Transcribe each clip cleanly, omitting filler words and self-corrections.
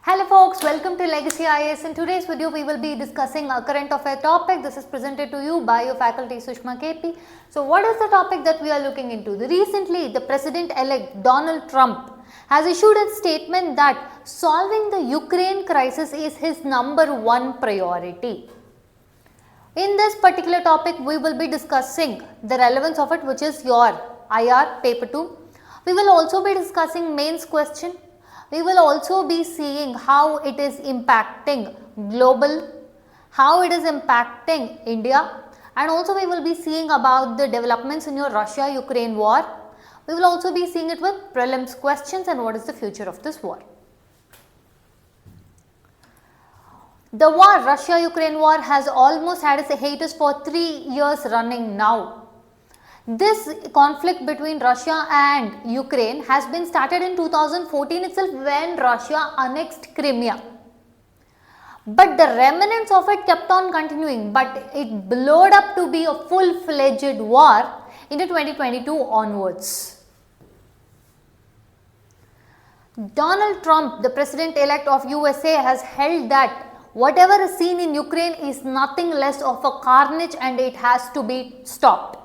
Hello folks, welcome to Legacy IAS. In today's video, we will be discussing a current affair topic. This is presented to you by your faculty Sushma KP. So what is the topic that we are looking into? Recently, the President-elect Donald Trump has issued a statement that solving the Ukraine crisis is his #1 priority. In this particular topic, we will be discussing the relevance of it, which is your IR paper 2. We will also be discussing mains question. We will also be seeing how it is impacting global, how it is impacting India, and also we will be seeing about the developments in your Russia-Ukraine war. We will also be seeing it with prelims questions and what is the future of this war. The war, Russia-Ukraine war, has almost had its hiatus for 3 years running now. This conflict between Russia and Ukraine has been started in 2014 itself when Russia annexed Crimea. But the remnants of it kept on continuing, but it blowed up to be a full-fledged war in 2022 onwards. Donald Trump, the President-elect of USA, has held that whatever is seen in Ukraine is nothing less of a carnage and it has to be stopped.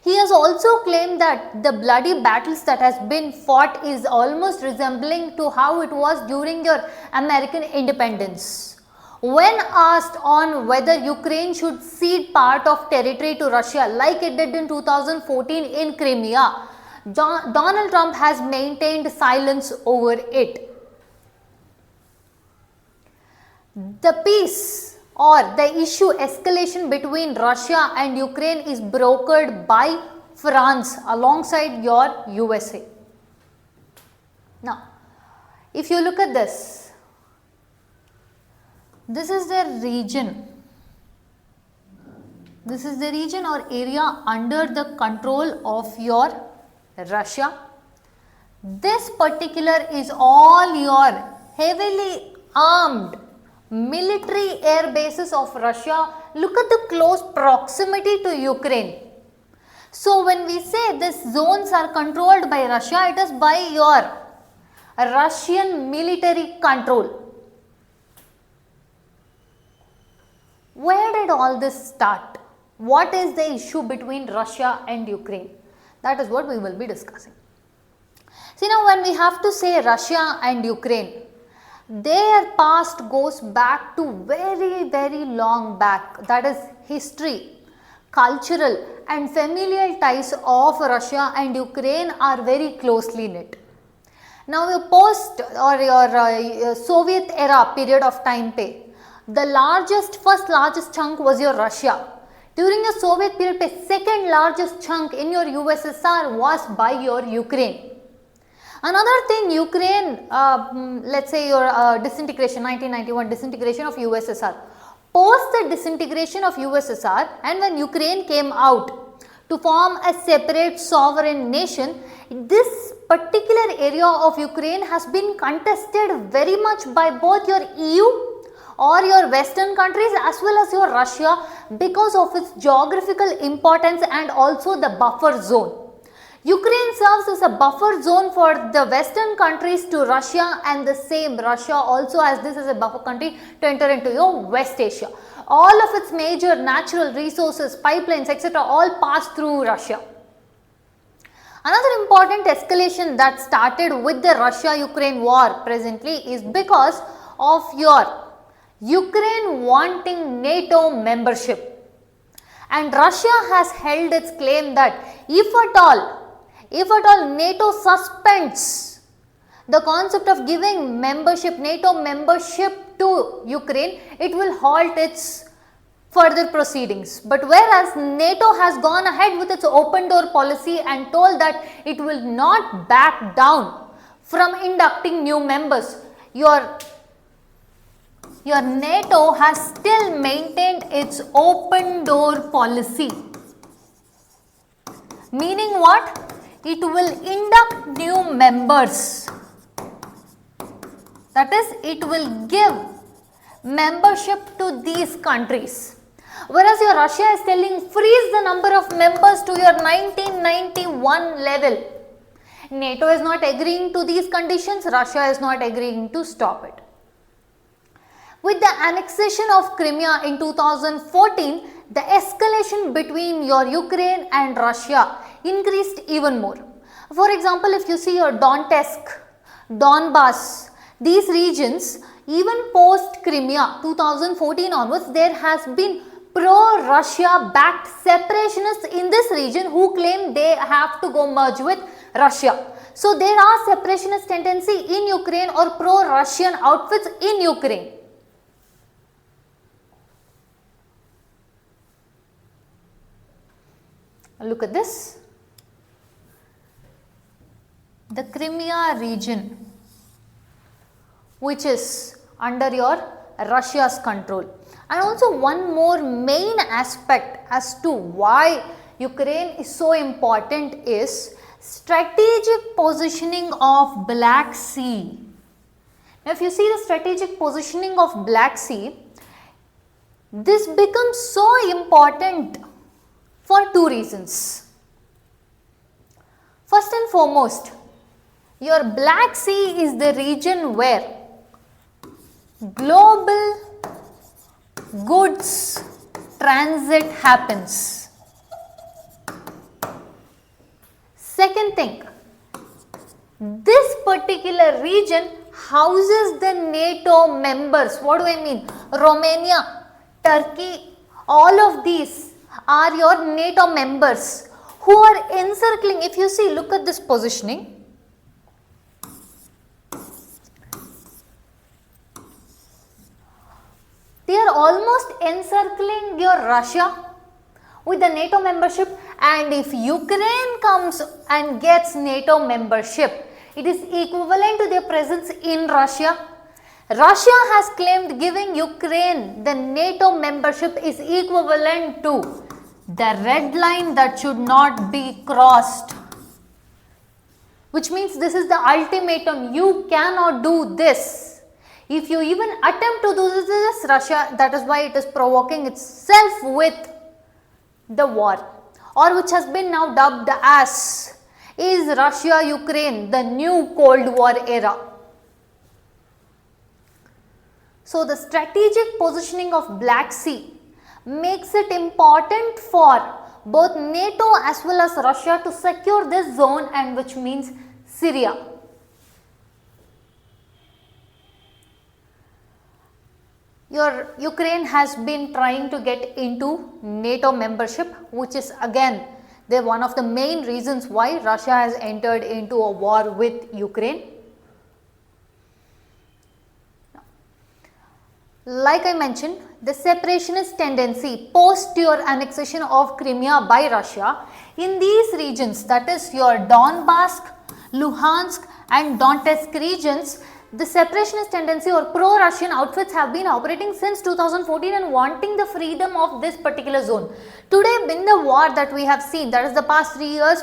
He has also claimed that the bloody battles that has been fought is almost resembling to how it was during your American independence. When asked on whether Ukraine should cede part of territory to Russia like it did in 2014 in Crimea, Donald Trump has maintained silence over it. The peace or the issue escalation between Russia and Ukraine is brokered by France alongside your USA. Now, if you look at this, this is the region. This is the region or area under the control of your Russia. This particular is all your heavily armed military air bases of Russia. Look at the close proximity to Ukraine. So when we say these zones are controlled by Russia, it is by your Russian military control. Where did all this start? What is the issue between Russia and Ukraine? That is what we will be discussing. See, now when we have to say Russia and Ukraine, their past goes back to very long back. That is history, cultural and familial ties of Russia and Ukraine are very closely knit. Now your post or your Soviet era period of time, the first largest chunk was your Russia. During the Soviet period, second largest chunk in your USSR was by your Ukraine. Another thing, Ukraine, let's say your disintegration, 1991 disintegration of USSR. Post the disintegration of USSR and when Ukraine came out to form a separate sovereign nation, this particular area of Ukraine has been contested very much by both your EU or your Western countries as well as your Russia because of its geographical importance and also the buffer zone. Ukraine serves as a buffer zone for the Western countries to Russia, and the same Russia also has this as a buffer country to enter into your West Asia. All of its major natural resources, pipelines, etc. all pass through Russia. Another important escalation that started with the Russia-Ukraine war presently is because of your Ukraine wanting NATO membership. And Russia has held its claim that if at all NATO suspends the concept of giving NATO membership to Ukraine, it will halt its further proceedings. But whereas NATO has gone ahead with its open door policy and told that it will not back down from inducting new members, your NATO has still maintained its open door policy. Meaning what? It will induct new members. That is, it will give membership to these countries. Whereas your Russia is telling freeze the number of members to your 1991 level. NATO is not agreeing to these conditions, Russia is not agreeing to stop it. With the annexation of Crimea in 2014, the escalation between your Ukraine and Russia increased even more. For example, if you see your Donetsk, Donbass, these regions, even post Crimea 2014 onwards, there has been pro-Russia backed separationists in this region who claim they have to go merge with Russia. So there are separationist tendency in Ukraine or pro-Russian outfits in Ukraine. Look at this. The Crimea region, which is under your Russia's control. And also one more main aspect as to why Ukraine is so important is strategic positioning of Black Sea. Now if you see the strategic positioning of Black Sea, this becomes so important for two reasons. First and foremost, your Black Sea is the region where global goods transit happens. Second thing, this particular region houses the NATO members. What do I mean? Romania, Turkey, all of these are your NATO members who are encircling. If you see, look at this positioning. They are almost encircling your Russia with the NATO membership, and if Ukraine comes and gets NATO membership, it is equivalent to their presence in Russia. Russia has claimed giving Ukraine the NATO membership is equivalent to the red line that should not be crossed, which means this is the ultimatum. You cannot do this. If you even attempt to do this, Russia, that is why it is provoking itself with the war, or which has been now dubbed as is Russia-Ukraine, the new Cold War era. So the strategic positioning of Black Sea makes it important for both NATO as well as Russia to secure this zone, and which means Syria. Your Ukraine has been trying to get into NATO membership, which is again one of the main reasons why Russia has entered into a war with Ukraine. Like I mentioned, the separationist tendency post your annexation of Crimea by Russia in these regions, that is your Donbass, Luhansk and Donetsk regions, the separationist tendency or pro-Russian outfits have been operating since 2014 and wanting the freedom of this particular zone. Today, in the war that we have seen, that is the past 3 years,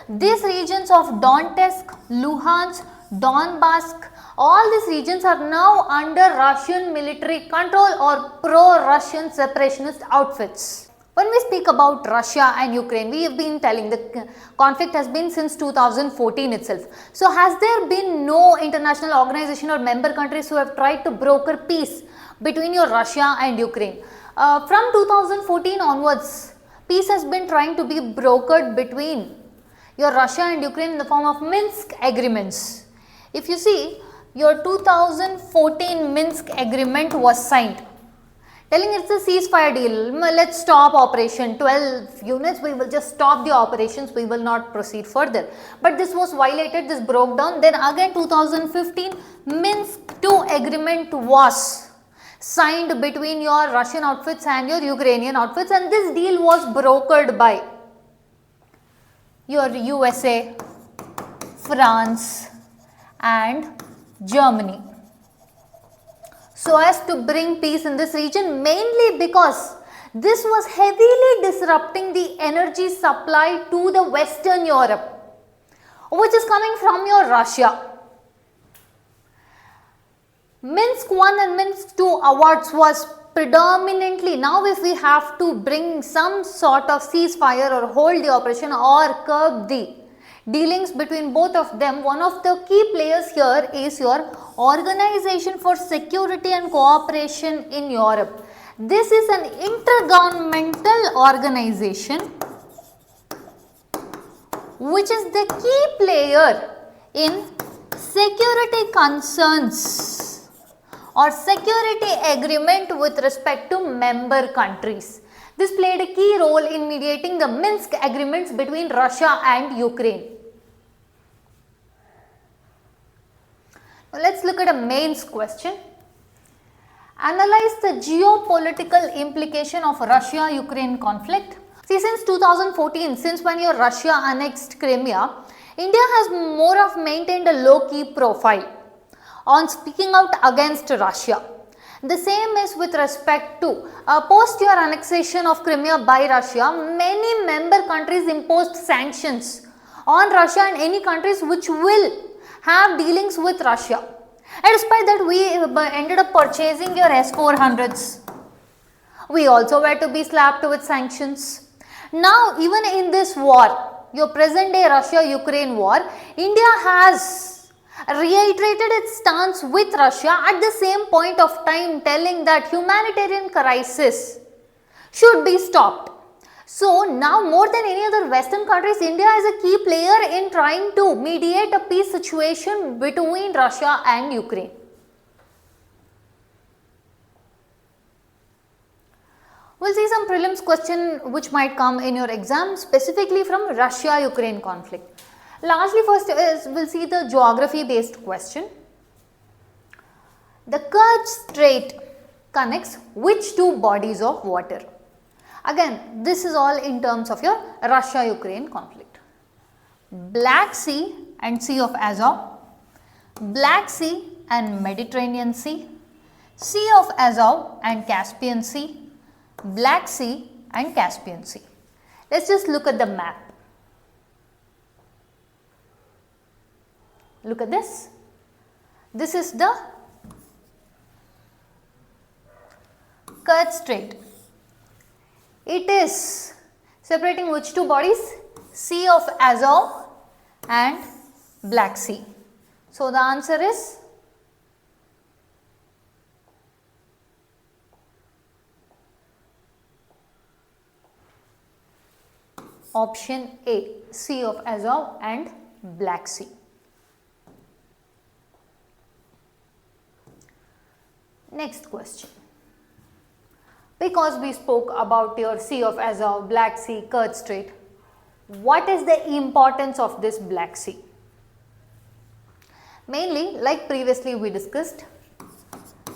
these regions of Donetsk, Luhansk, Donbass, all these regions are now under Russian military control or pro-Russian separationist outfits. When we speak about Russia and Ukraine, we have been telling the conflict has been since 2014 itself. So has there been no international organization or member countries who have tried to broker peace between your Russia and Ukraine? From 2014 onwards, peace has been trying to be brokered between your Russia and Ukraine in the form of Minsk agreements. If you see, your 2014 Minsk agreement was signed, telling it's a ceasefire deal. Let's stop operation, 12 units, we will just stop the operations, we will not proceed further. But this was violated, this broke down. Then again 2015 Minsk II agreement was signed between your Russian outfits and your Ukrainian outfits, and this deal was brokered by your USA, France and Germany, so as to bring peace in this region, mainly because this was heavily disrupting the energy supply to the Western Europe, which is coming from your Russia. Minsk I and Minsk II awards was predominantly, now if we have to bring some sort of ceasefire or hold the operation or curb the dealings between both of them, one of the key players here is your Organization for Security and Cooperation in Europe. This is an intergovernmental organization which is the key player in security concerns or security agreement with respect to member countries. This played a key role in mediating the Minsk agreements between Russia and Ukraine. Now let's look at a mains question. Analyze the geopolitical implication of Russia-Ukraine conflict. See, since 2014, since when your Russia annexed Crimea, India has more of maintained a low-key profile on speaking out against Russia. The same is with respect to post your annexation of Crimea by Russia, many member countries imposed sanctions on Russia and any countries which will have dealings with Russia. And despite that, we ended up purchasing your S-400s. We also were to be slapped with sanctions. Now, even in this war, your present day Russia-Ukraine war, India has reiterated its stance with Russia at the same point of time, telling that humanitarian crisis should be stopped. So now more than any other Western countries, India is a key player in trying to mediate a peace situation between Russia and Ukraine. We'll see some prelims question which might come in your exam specifically from Russia-Ukraine conflict. Largely first is we'll see the geography based question. The Kerch Strait connects which two bodies of water? Again, this is all in terms of your Russia-Ukraine conflict. Black Sea and Sea of Azov, Black Sea and Mediterranean Sea, Sea of Azov and Caspian Sea, Black Sea and Caspian Sea. Let's just look at the map. Look at this. This is the Kerch Strait. It is separating which two bodies? Sea of Azov and Black Sea. So the answer is option A, Sea of Azov and Black Sea. Next question. Because we spoke about your Sea of Azov, Black Sea, Kerch Strait, what is the importance of this Black Sea? Mainly, like previously we discussed,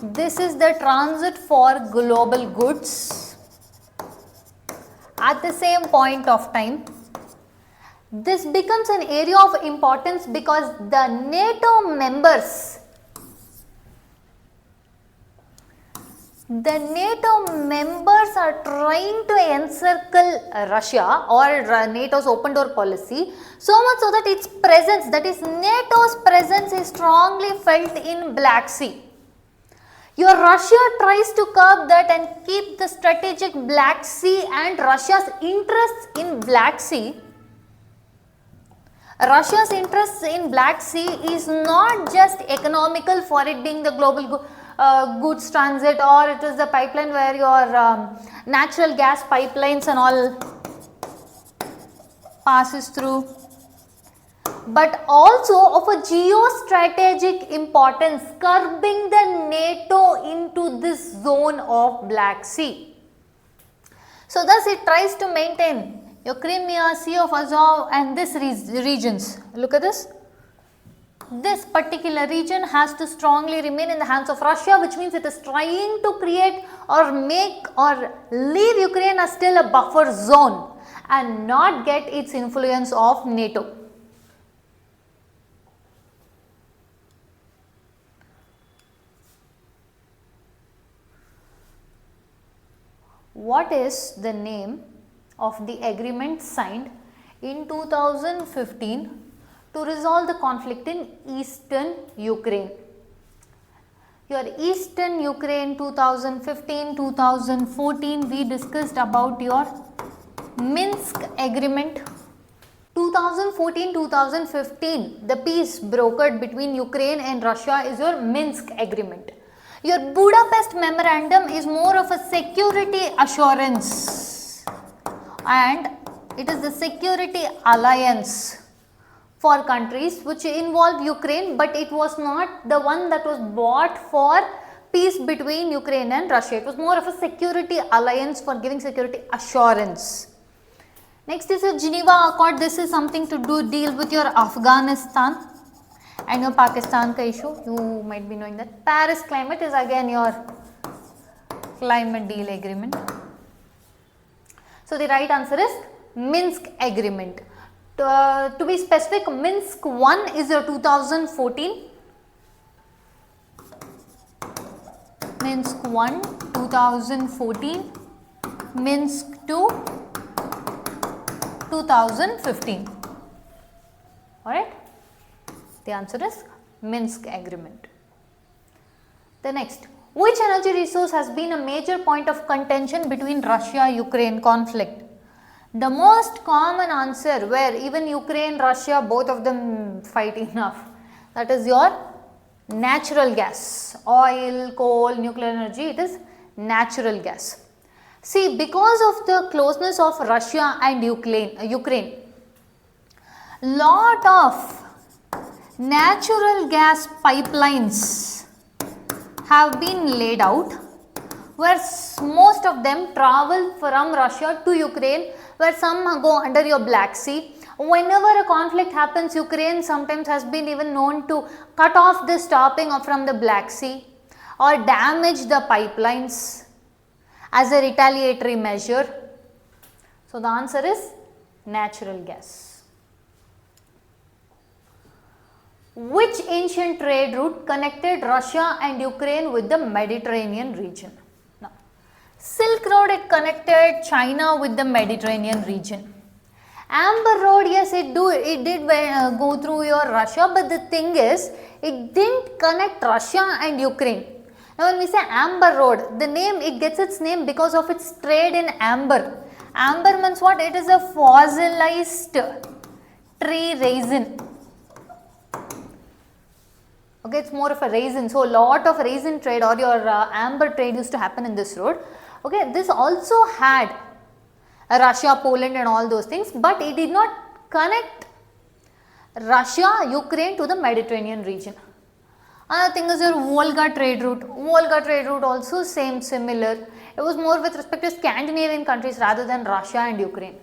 this is the transit for global goods. At the same point of time, this becomes an area of importance because the NATO members are trying to encircle Russia or NATO's open door policy, so much so that its presence, that is NATO's presence, is strongly felt in Black Sea. Your Russia tries to curb that and keep the strategic Black Sea and Russia's interests in Black Sea. Russia's interests in Black Sea is not just economical for it being the global goods transit, or it is the pipeline where your natural gas pipelines and all passes through, but also of a geostrategic importance, curbing the NATO into this zone of Black Sea. So thus it tries to maintain your Crimea, Sea of Azov and this regions. Look at this. This particular region has to strongly remain in the hands of Russia, which means it is trying to create or make or leave Ukraine as still a buffer zone and not get its influence of NATO. What is the name of the agreement signed in 2015 to resolve the conflict in eastern Ukraine? Your eastern Ukraine 2015-2014, we discussed about your Minsk agreement. 2014-2015, the peace brokered between Ukraine and Russia is your Minsk agreement. Your Budapest memorandum is more of a security assurance, and it is the security alliance for countries which involve Ukraine, but it was not the one that was bought for peace between Ukraine and Russia. It was more of a security alliance for giving security assurance. Next is a Geneva Accord. This is something to deal with your Afghanistan and your Pakistan ka issue. You might be knowing that. Paris climate is again your climate deal agreement. So the right answer is Minsk agreement. To be specific, Minsk 1 is your 2014. Minsk 1 2014, Minsk 2 2015. Alright, the answer is Minsk agreement. The next, which energy resource has been a major point of contention between Russia-Ukraine conflict? The most common answer, where even Ukraine, Russia, both of them fight enough, that is your natural gas. Oil, coal, nuclear energy, it is natural gas. See, because of the closeness of Russia and Ukraine, lot of natural gas pipelines have been laid out, where most of them travel from Russia to Ukraine, where some go under your Black Sea. Whenever a conflict happens, Ukraine sometimes has been even known to cut off the stopping from the Black Sea or damage the pipelines as a retaliatory measure. So the answer is natural gas. Which ancient trade route connected Russia and Ukraine with the Mediterranean region? Now, Silk Road, it connected China with the Mediterranean region. Amber Road, yes, it did go through your Russia, but the thing is, it didn't connect Russia and Ukraine. Now, when we say Amber Road, the name, it gets its name because of its trade in amber. Amber means what? It is a fossilized tree resin. Okay, it's more of a resin. So, a lot of resin trade or your amber trade used to happen in this road. Okay, this also had Russia, Poland and all those things, but it did not connect Russia, Ukraine to the Mediterranean region. Another thing is your Volga trade route. Volga trade route also similar. It was more with respect to Scandinavian countries rather than Russia and Ukraine.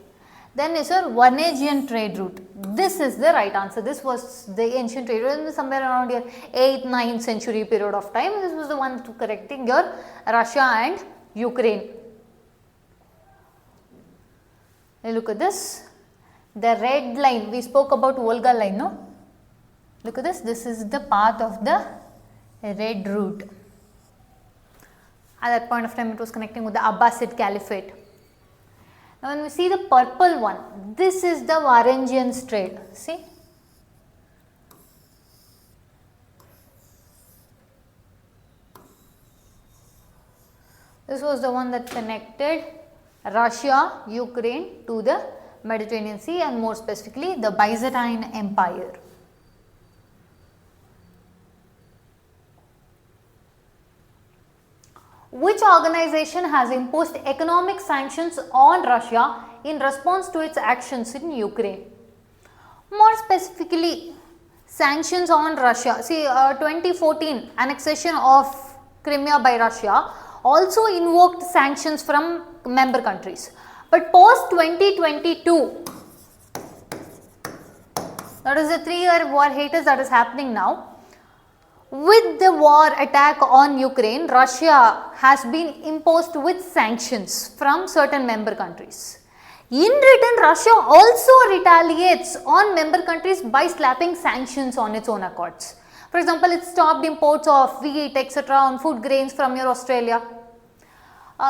Then is your Varnasian trade route. This is the right answer. This was the ancient trade route somewhere around your 8th, 9th century period of time. This was the one to connecting your Russia and Ukraine. Look at this, the red line, we spoke about Volga line, no? Look at this, this is the path of the red route. At that point of time, it was connecting with the Abbasid Caliphate. Now, when we see the purple one, this is the Varangian Strait, see? This was the one that connected Russia, Ukraine to the Mediterranean Sea and more specifically the Byzantine Empire. Which organization has imposed economic sanctions on Russia in response to its actions in Ukraine? More specifically, sanctions on Russia. See, 2014 annexation of Crimea by Russia also invoked sanctions from member countries. But post 2022, that is the 3-year war hiatus that is happening now. With the war attack on Ukraine, Russia has been imposed with sanctions from certain member countries. In return, Russia also retaliates on member countries by slapping sanctions on its own accords. For example, it stopped imports of wheat, etc. on food grains from your Australia.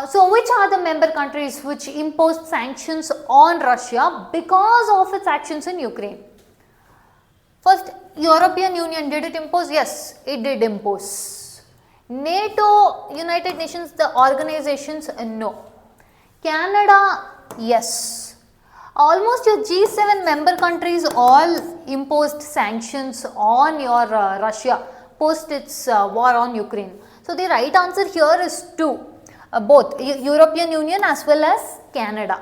So, which are the member countries which imposed sanctions on Russia because of its actions in Ukraine? First, European Union, did it impose? Yes, it did impose. NATO, United Nations, the organizations, no. Canada, yes. almost your G7 member countries all imposed sanctions on your Russia post its war on Ukraine. So, the right answer here is 2, both European Union as well as Canada.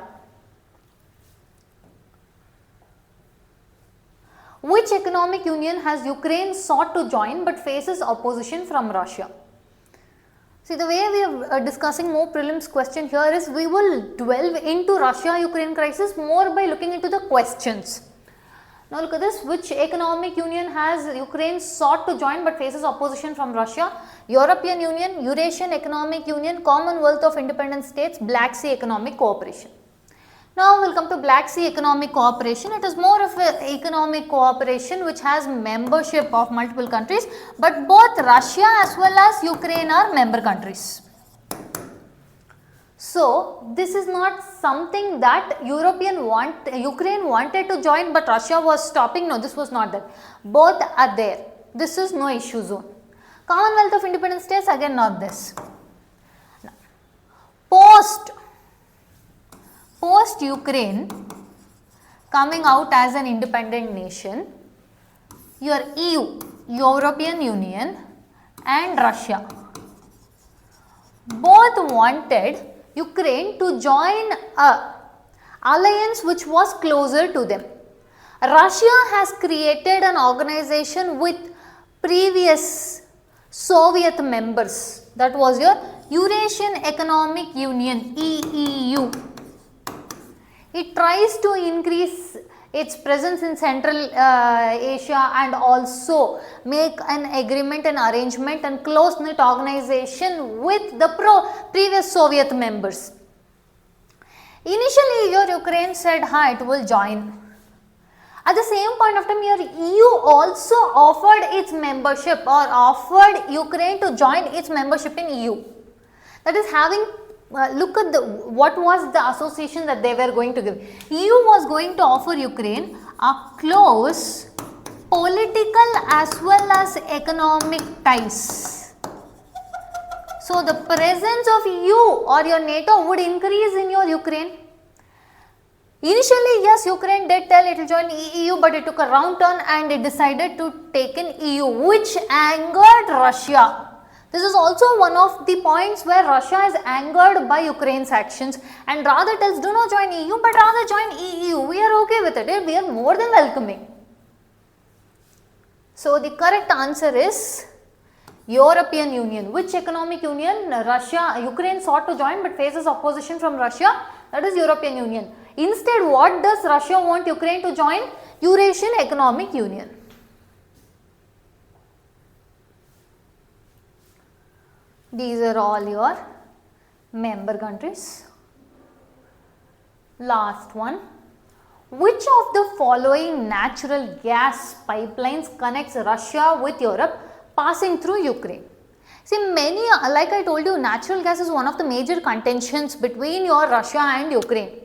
Which economic union has Ukraine sought to join but faces opposition from Russia? See, the way we are discussing more prelims question here is we will delve into Russia-Ukraine crisis more by looking into the questions. Now look at this, which economic union has Ukraine sought to join but faces opposition from Russia? European Union, Eurasian Economic Union, Commonwealth of Independent States, Black Sea Economic Cooperation. Now we will come to Black Sea Economic Cooperation. It is more of an economic cooperation which has membership of multiple countries, but both Russia as well as Ukraine are member countries. So this is not something that Ukraine wanted to join but Russia was stopping. No, this was not that. Both are there. This is no issue zone. Commonwealth of Independent States, again not this. Now, post Ukraine coming out as an independent nation, your EU, European Union and Russia both wanted Ukraine to join a alliance which was closer to them. Russia has created an organization with previous Soviet members, that was your Eurasian Economic Union, EEU. It tries to increase its presence in Central Asia and also make an agreement and arrangement and close-knit organization with the previous Soviet members. Initially, your Ukraine said, it will join. At the same point of time, your EU also offered its membership or offered Ukraine to join its membership in EU. That is having look at what was the association that they were going to give. EU was going to offer Ukraine a close political as well as economic ties. So the presence of EU or your NATO would increase in your Ukraine. Initially, yes, Ukraine did tell it will join EU, but it took a wrong turn and it decided to take in EU, which angered Russia. This is also one of the points where Russia is angered by Ukraine's actions and rather tells, do not join EU but rather join EU. We are okay with it. We are more than welcoming. So the correct answer is European Union. Which economic union? Ukraine sought to join but faces opposition from Russia. That is European Union. Instead, what does Russia want Ukraine to join? Eurasian Economic Union. These are all your member countries. Last one. Which of the following natural gas pipelines connects Russia with Europe passing through Ukraine? See, like I told you, natural gas is one of the major contentions between your Russia and Ukraine.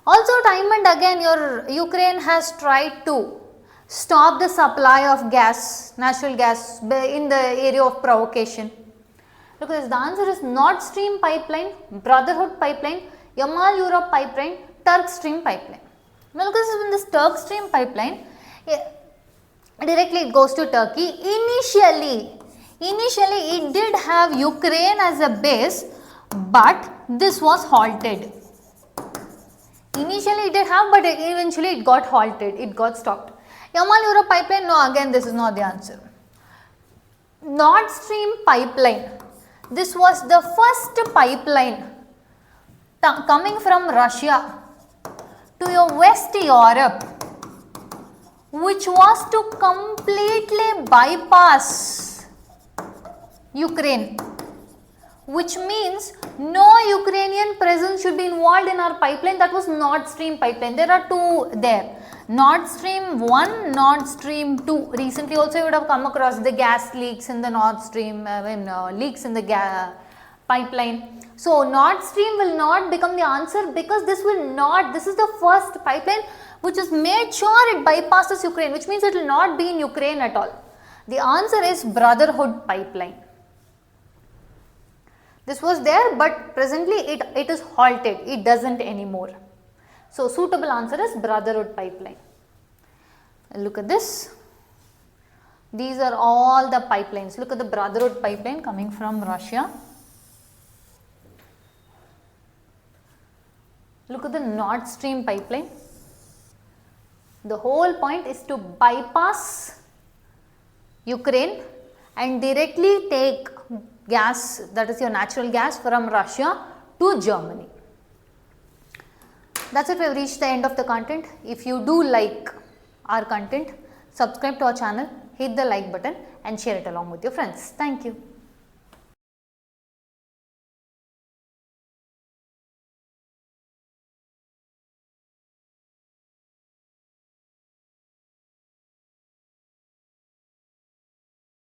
Also, time and again, your Ukraine has tried to stop the supply of gas, natural gas in the area of provocation. Look at this, the answer is Nord Stream pipeline, Brotherhood pipeline, Yamal Europe pipeline, Turk Stream pipeline. Now look at this, in this Turk Stream pipeline, directly it goes to Turkey. Initially it did have Ukraine as a base, but this was halted. Initially it did have, but eventually it got halted, it got stopped. Yamal Europe pipeline, no, again this is not the answer. Nord Stream pipeline. This was the first pipeline coming from Russia to your West Europe, which was to completely bypass Ukraine, which means no Ukrainian presence should be involved in our pipeline. That was Nord Stream pipeline. There are two there. Nord Stream 1, Nord Stream 2. Recently also you would have come across the gas leaks in the Nord Stream, leaks in the pipeline. So Nord Stream will not become the answer because this is the first pipeline which is made sure it bypasses Ukraine, which means it will not be in Ukraine at all. The answer is Brotherhood pipeline. This was there, but presently it is halted, it doesn't anymore. So, suitable answer is Brotherhood pipeline. Look at this. These are all the pipelines. Look at the Brotherhood pipeline coming from Russia. Look at the Nord Stream pipeline. The whole point is to bypass Ukraine and directly take gas, that is your natural gas, from Russia to Germany. That's it, we have reached the end of the content. If you do like our content, subscribe to our channel, hit the like button and share it along with your friends. Thank you.